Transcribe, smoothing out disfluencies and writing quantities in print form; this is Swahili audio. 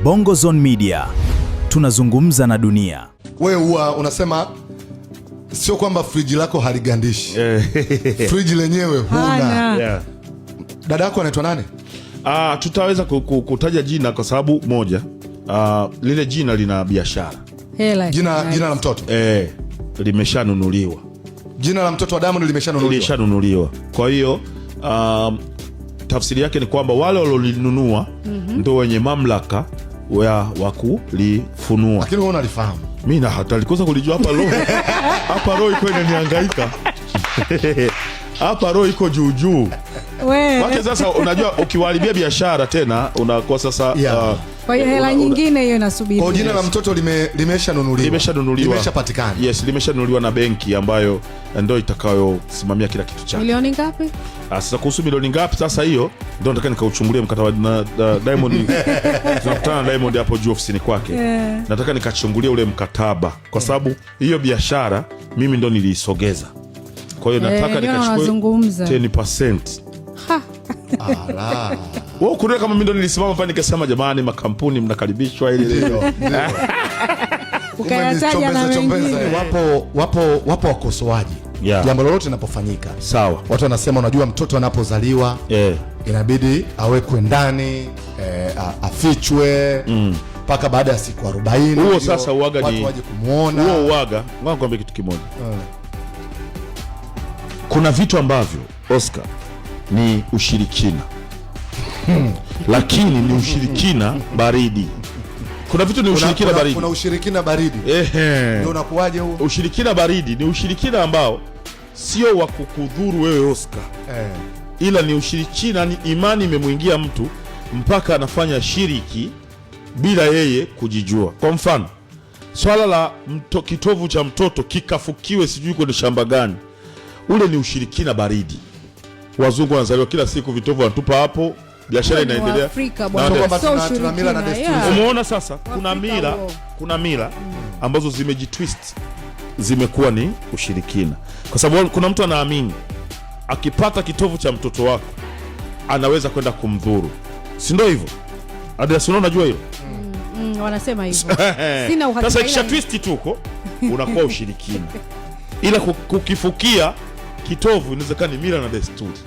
Bongo Zone Media, tunazungumza na dunia. Wewe huwa unasema sio kwamba friji lako haligandishi. Friji lenyewe huna. Yeah. Dada yako anaitwa nani? Tutaweza kutaja jina kwa sababu moja, lile jina lina biashara. Jina la mtoto limeshanunuliwa. Jina la mtoto wa Diamond limeshanunuliwa. Kwa hiyo tafsiri yake ni kwamba wale waliolinunua ndio wenye mamlaka wa kulifunua. Lakini wewe unalifahamu. Mimi na hata nilikosa kulijua hapa roho. Hapa roho iko inanihangaika. Hapa roho iko juu. Wake sasa unajua ukiwaharibia biashara tena unakuwa sasa kwa hiyo hela nyingine hiyo inasubiri. Kwa jina la mtoto limeshanunuliwa. Limeshapatikana. Yes, limeshanunuliwa na benki ambayo ndio itakayosimamia kila kitu chake. Milioni ngapi? Sasa kuhusu milioni ngapi sasa hiyo ndio nataka nikauchungulie mkataba na Diamond. Tunakutana na Diamond hapo juu ofisini kwake. Nataka nikachungulie ule mkataba kwa sababu hiyo biashara mimi ndo niliisogeza. Kwa hiyo nataka nikachukue 10%. Wewe kuna kama mimi ndo nilisimama pale nikasema jamani makampuni mnakaribishwa ili ukayataja na wengine. Wapo wakosoaji. Jambo lolote linapofanyika. Sawa. Watu wanasema unajua mtoto anapozaliwa inabidi awekwe ndani, afichwe mpaka baada ya siku 40. Huo sasa uaga ni watu waje kumuona. Huo uaga, ngoja nikwambie kitu kimoja. Kuna vitu ambavyo Oscar ni ushirikina. Lakini ni ushirikina baridi. Kuna vitu ni ushirikina baridi. Kuna ushirikina baridi. Ndio unakuaje huo? Ushirikina baridi ni ushirikina ambao sio wa kukudhuru wewe Oscar. Ila ni ushirikina, ni imani imemuingia mtu mpaka anafanya shiriki bila yeye kujijua. Kwa mfano, swala la kitovu cha mtoto kikafukiwe sijui kwenye shamba gani. Ule ni ushirikina baridi. Wazungu wanazaliwa kila siku, vitovu wanatupa hapo, biashara inaendelea. Tuna mila na desturi. Umeona sasa kuna mila ambazo zimejitwist zimekuwa ni ushirikina. Kwa sababu kuna mtu anaamini akipata kitovu cha mtoto wako anaweza kwenda kumdhuru. Si ndio hivyo? Hadi sio unajua hilo? Wanasema hivyo. Sina uhakika. Sasa kisha twist tuko unakuwa ushirikina. Ila kukifukia kitovu inawezekana ni mila na desturi.